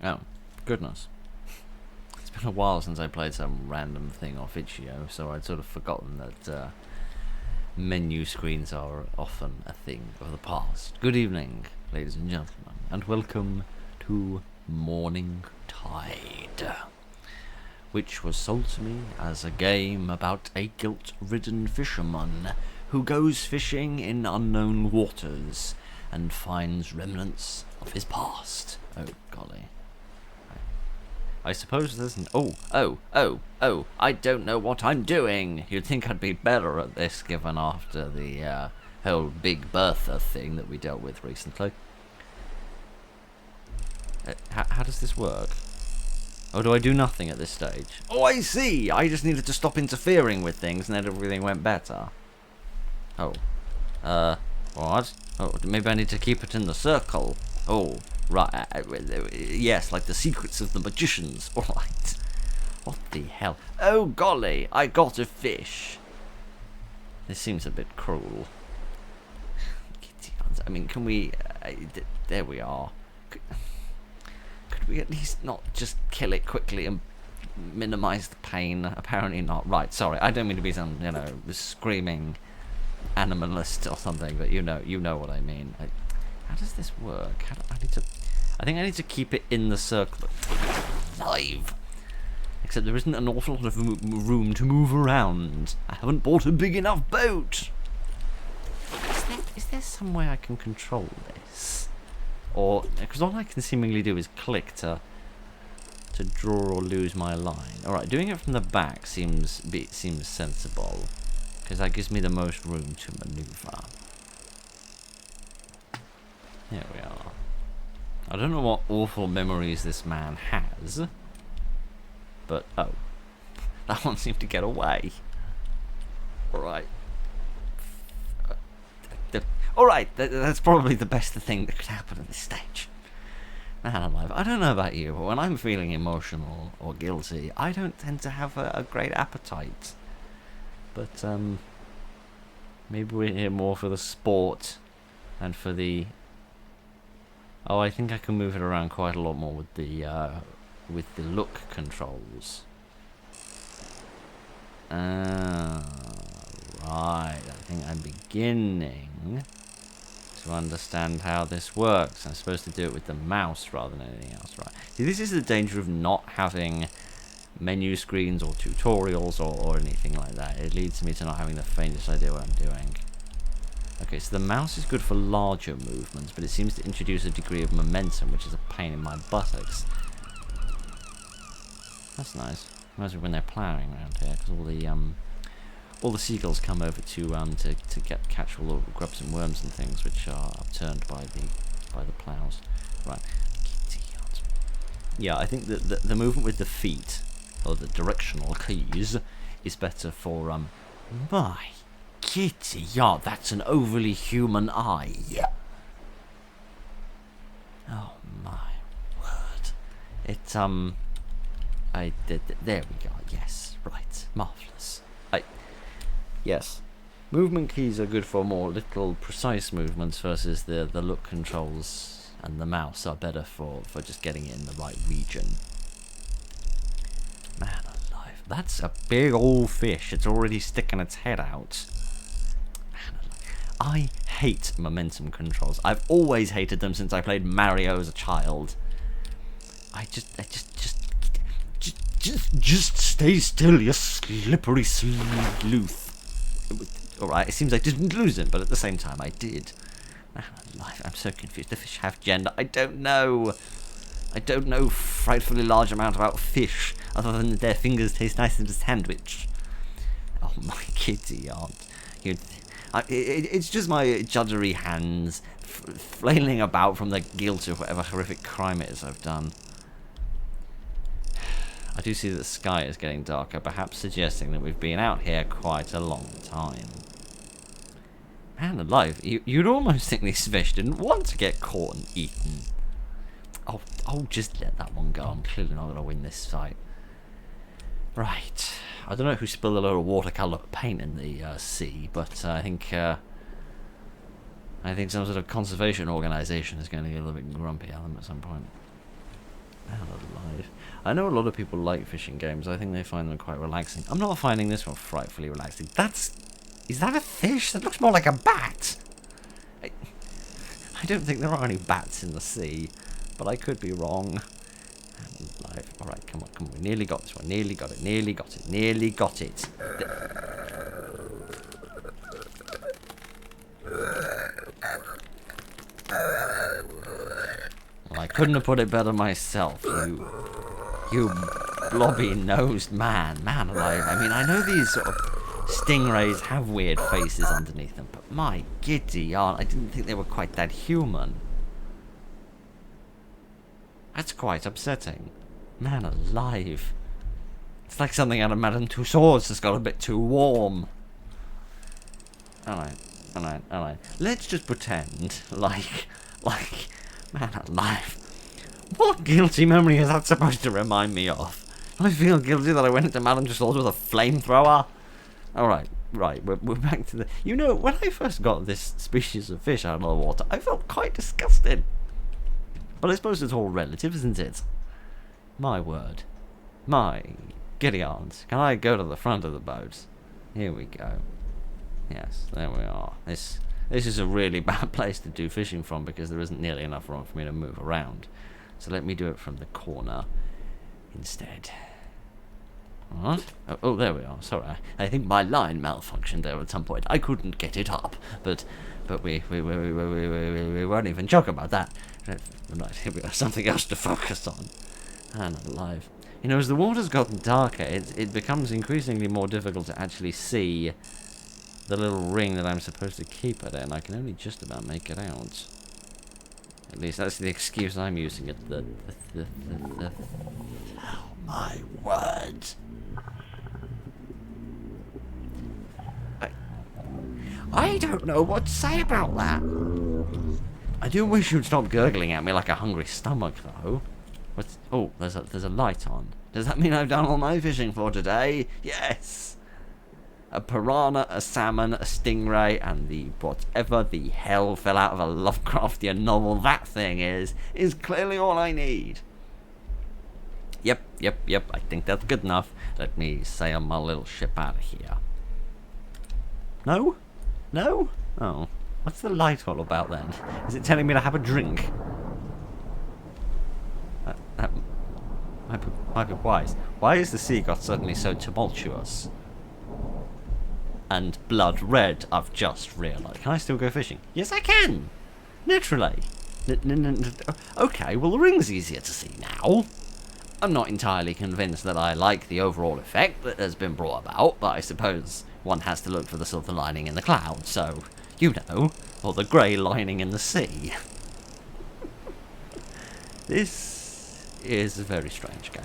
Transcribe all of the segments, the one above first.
Oh, goodness. It's been a while since I played some random thing off itch.io, so I'd sort of forgotten that menu screens are often a thing of the past. Good evening, ladies and gentlemen, and welcome to Mourning, which was sold to me as a game about a guilt-ridden fisherman who goes fishing in unknown waters and finds remnants of his past. Oh, golly. I suppose there's an... Oh, I don't know what I'm doing. You'd think I'd be better at this given after the whole Big Bertha thing that we dealt with recently. How does this work? Or do I do nothing at this stage? Oh, I see! I just needed to stop interfering with things and then everything went better. Oh. What? Oh, maybe I need to keep it in the circle. Oh, right. Yes, like the secrets of the magicians. Alright. What the hell? Oh, golly, I got a fish. This seems a bit cruel. I mean, can we... there we are. Could we at least not just kill it quickly and minimize the pain? Apparently not. Right, sorry. I don't mean to be some, screaming animalist or something, but you know what I mean. How does this work? I think I need to keep it in the circle. Live. Except there isn't an awful lot of room to move around. I haven't bought a big enough boat. Is there some way I can control this? Or, because all I can seemingly do is click to draw or lose my line. Alright, doing it from the back seems sensible, because that gives me the most room to maneuver. Here we are. I don't know what awful memories this man has, but, oh, that one seemed to get away. Alright. Alright, that's probably the best thing that could happen at this stage. Man alive, I don't know about you, but when I'm feeling emotional or guilty, I don't tend to have a great appetite. But, maybe we're here more for the sport and for the... Oh, I think I can move it around quite a lot more with the look controls. Right, I think I'm beginning to understand how this works. I'm supposed to do it with the mouse rather than anything else, right? See, this is the danger of not having menu screens or tutorials or anything like that. It leads me to not having the faintest idea what I'm doing. Okay, so the mouse is good for larger movements, but it seems to introduce a degree of momentum, which is a pain in my buttocks. That's nice. Reminds me when they're ploughing around here, because all the seagulls come over to catch all the grubs and worms and things which are upturned by the ploughs. Right. Yeah, I think that the movement with the feet, or the directional keys, is better for my kitty. Yeah, that's an overly human eye. Oh my word! It's I did. There we go. Yes, right. Marvelous. Yes. Movement keys are good for more little precise movements versus the look controls, and the mouse are better for just getting it in the right region. Man alive. That's a big old fish. It's already sticking its head out. Man alive. I hate momentum controls. I've always hated them since I played Mario as a child. I just stay still, you slippery sleuth. Alright, it seems I didn't lose him, but at the same time I did. Man alive, I'm so confused. The fish have gender? I don't know. I don't know frightfully large amount about fish, other than that their fingers taste nice in a sandwich. Oh my kitty, aren't you? It's just my juddery hands flailing about from the guilt of whatever horrific crime it is I've done. I do see that the sky is getting darker, perhaps suggesting that we've been out here quite a long time. Man alive, you'd almost think these fish didn't want to get caught and eaten. Oh, just let that one go. I'm clearly not going to win this fight. Right. I don't know who spilled a load of watercolour paint in the sea, but I think some sort of conservation organisation is going to get a little bit grumpy at them at some point. Man alive. I know a lot of people like fishing games. I think they find them quite relaxing. I'm not finding this one frightfully relaxing. Is that a fish? That looks more like a bat. I don't think there are any bats in the sea, but I could be wrong. Alright, come on. We nearly got this one. Nearly got it. Well, I couldn't have put it better myself, you blobby-nosed man. Man alive. I mean, I know these sort of stingrays have weird faces underneath them, but my giddy yarn, I didn't think they were quite that human. That's quite upsetting. Man alive. It's like something out of Madame Tussauds has got a bit too warm. Alright. Let's just pretend like, man alive. What guilty memory is that supposed to remind me of? I feel guilty that I went into Madame Tussauds with a flamethrower. Alright, we're back to the... You know, when I first got this species of fish out of the water, I felt quite disgusted. But I suppose it's all relative, isn't it? My word. My giddy aunt. Can I go to the front of the boat? Here we go. Yes, there we are. This is a really bad place to do fishing from because there isn't nearly enough room for me to move around. So let me do it from the corner instead. What? Oh, there we are. Sorry, I think my line malfunctioned there at some point. I couldn't get it up, but we won't even joke about that. Right, here we are. Something else to focus on. And alive. You know, as the water's gotten darker, it becomes increasingly more difficult to actually see the little ring that I'm supposed to keep it in. I can only just about make it out. At least that's the excuse I'm using it. Oh my word. I don't know what to say about that. I do wish you'd stop gurgling at me like a hungry stomach, though. What's... Oh, there's a light on. Does that mean I've done all my fishing for today? Yes! A piranha, a salmon, a stingray, and the whatever the hell fell out of a Lovecraftian novel that thing is clearly all I need. Yep, I think that's good enough. Let me sail my little ship out of here. No? No? Oh. What's the light all about then? Is it telling me to have a drink? That might be wise. Why is the sea got suddenly so tumultuous? And blood red, I've just realised. Can I still go fishing? Yes, I can! Naturally. Okay, well the ring's easier to see now. I'm not entirely convinced that I like the overall effect that has been brought about, but I suppose one has to look for the silver lining in the clouds, so, you know, or the grey lining in the sea. This is a very strange game.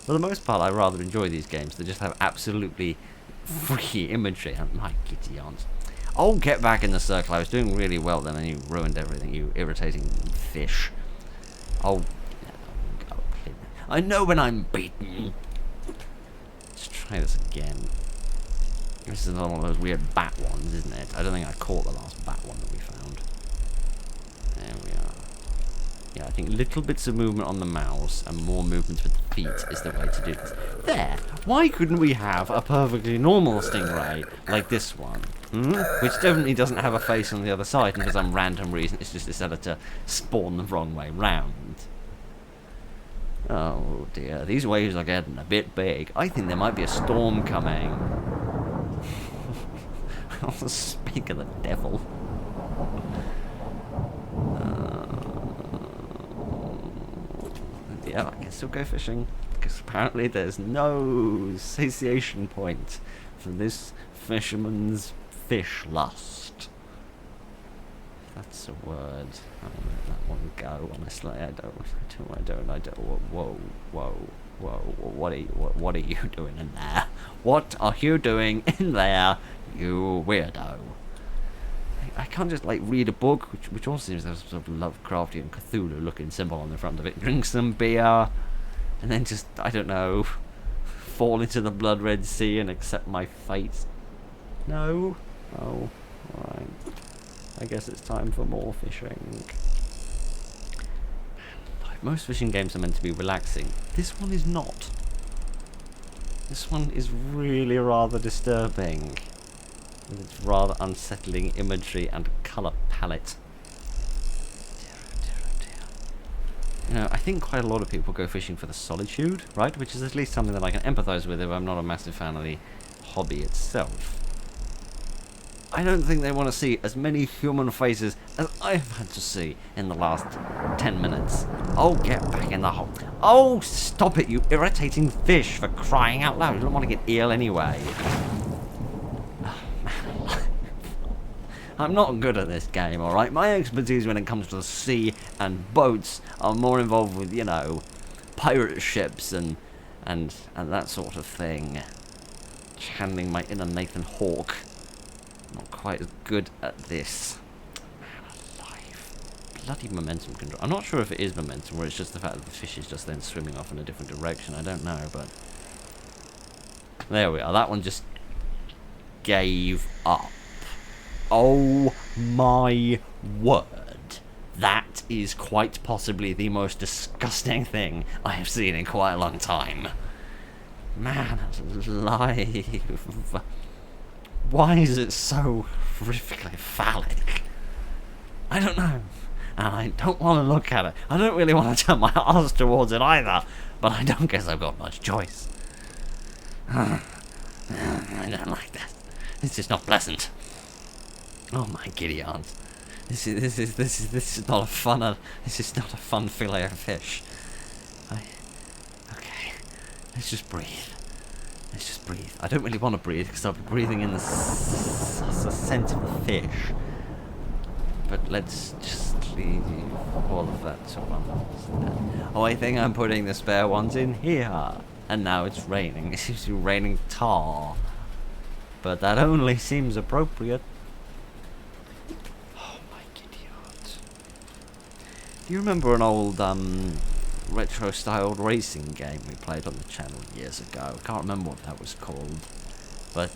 For the most part, I rather enjoy these games that just have absolutely freaky imagery. And my giddy aunt. I'll get back in the circle. I was doing really well then, and you ruined everything, you irritating fish. I know when I'm beaten. Let's try this again. This is one of those weird bat ones, isn't it? I don't think I caught the last bat one that we found. There we are. Yeah, I think little bits of movement on the mouse and more movement with the feet is the way to do this. There! Why couldn't we have a perfectly normal stingray like this one? Which definitely doesn't have a face on the other side, and for some random reason it's just decided to spawn the wrong way round. Oh dear, these waves are getting a bit big. I think there might be a storm coming. I'll speak of the devil. Yeah, I can still go fishing, because apparently there's no satiation point for this fisherman's fish lust. That's a word. I won't let that one go, honestly. I don't. Whoa. What are you doing in there? What are you doing in there, you weirdo? I can't just, like, read a book, which also seems to have some sort of Lovecraftian Cthulhu-looking symbol on the front of it, drink some beer, and then just, I don't know, fall into the blood-red sea and accept my fate. No? Oh, alright. I guess it's time for more fishing. most fishing games are meant to be relaxing. This one is not. This one is really rather disturbing. With its rather unsettling imagery and colour palette. Dear, oh dear, oh dear. You know, I think quite a lot of people go fishing for the solitude, right? Which is at least something that I can empathise with if I'm not a massive fan of the hobby itself. I don't think they want to see as many human faces as I've had to see in the last 10 minutes. Oh, get back in the hole. Oh, stop it, you irritating fish, for crying out loud. You don't want to get ill anyway. I'm not good at this game, alright? My expertise when it comes to the sea and boats are more involved with, you know, pirate ships and that sort of thing. Channeling my inner Nathan Hawke. Not quite as good at this. Man alive. Bloody momentum control. I'm not sure if it is momentum or it's just the fact that the fish is just then swimming off in a different direction. I don't know, but... there we are. That one just gave up. Oh my word. That is quite possibly the most disgusting thing I have seen in quite a long time. Man alive. Why is it so horrifically phallic? I don't know. And I don't want to look at it. I don't really want to turn my arse towards it either. But I don't guess I've got much choice. I don't like that. It's just not pleasant. Oh my giddy aunt. This is not a fun this is not a fun fillet of fish. Okay. Let's just breathe. Let's just breathe. I don't really want to breathe because I'll be breathing in the scent of the fish. But let's just leave all of that to one. Oh, I think I'm putting the spare ones in here. And now it's raining. It seems to be raining tar. But that only seems appropriate. Oh my giddy aunt. Do you remember an old retro-styled racing game we played on the channel years ago? I can't remember what that was called, but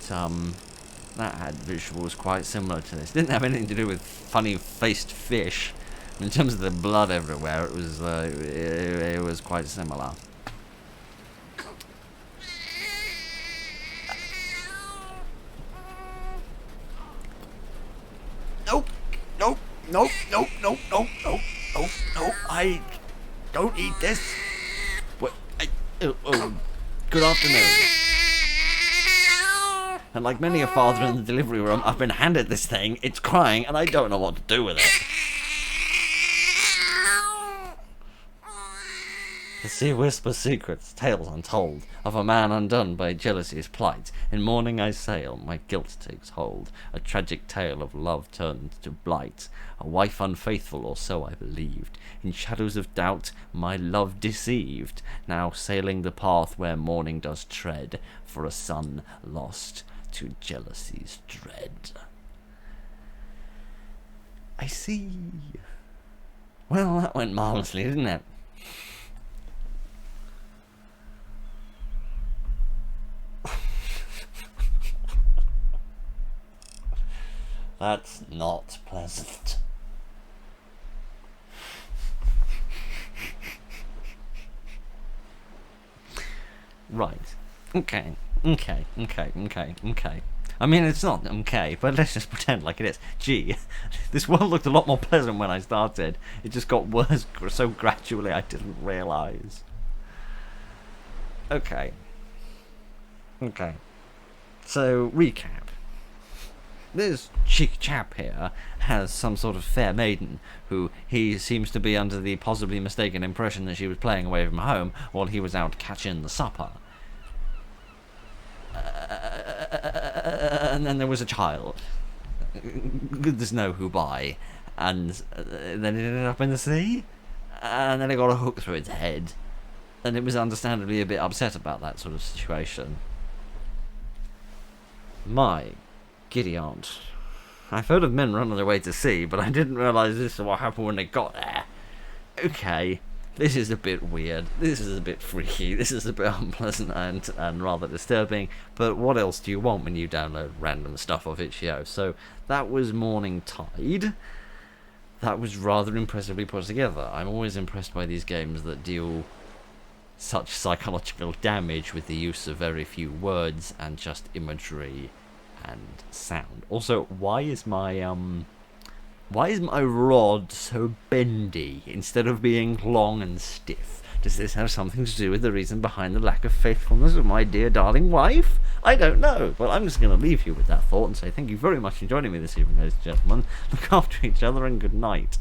that had visuals quite similar to this. Didn't have anything to do with funny-faced fish. In terms of the blood everywhere, it was quite similar. Nope. I don't eat this. What? Good afternoon. And like many a father in the delivery room, I've been handed this thing. It's crying, and I don't know what to do with it. The sea whispers secrets, tales untold, of a man undone by jealousy's plight. In mourning I sail, my guilt takes hold, a tragic tale of love turned to blight. A wife unfaithful, or so I believed, in shadows of doubt my love deceived, now sailing the path where mourning does tread, for a son lost to jealousy's dread. I see. Well, that went marvellously, didn't it? That's not pleasant. Right. Okay. I mean, it's not okay, but let's just pretend like it is. Gee, this world looked a lot more pleasant when I started. It just got worse so gradually I didn't realise. Okay. So, recap. This cheeky chap here has some sort of fair maiden who he seems to be under the possibly mistaken impression that she was playing away from home while he was out catching the supper. And then there was a child. There's no who by. And then it ended up in the sea. And then it got a hook through its head. And it was understandably a bit upset about that sort of situation. My giddy aunt. I've heard of men running their way to sea, but I didn't realise this is what happened when they got there. Okay, this is a bit weird. This is a bit freaky. This is a bit unpleasant and rather disturbing. But what else do you want when you download random stuff off itch.io? So that was Mourning Tide. that was rather impressively put together. I'm always impressed by these games that deal such psychological damage with the use of very few words and just imagery and sound. Also, why is my rod so bendy instead of being long and stiff? Does this have something to do with the reason behind the lack of faithfulness of my dear darling wife? I don't know. Well, I'm just going to leave you with that thought and say thank you very much for joining me this evening, ladies and gentlemen. Look after each other and good night.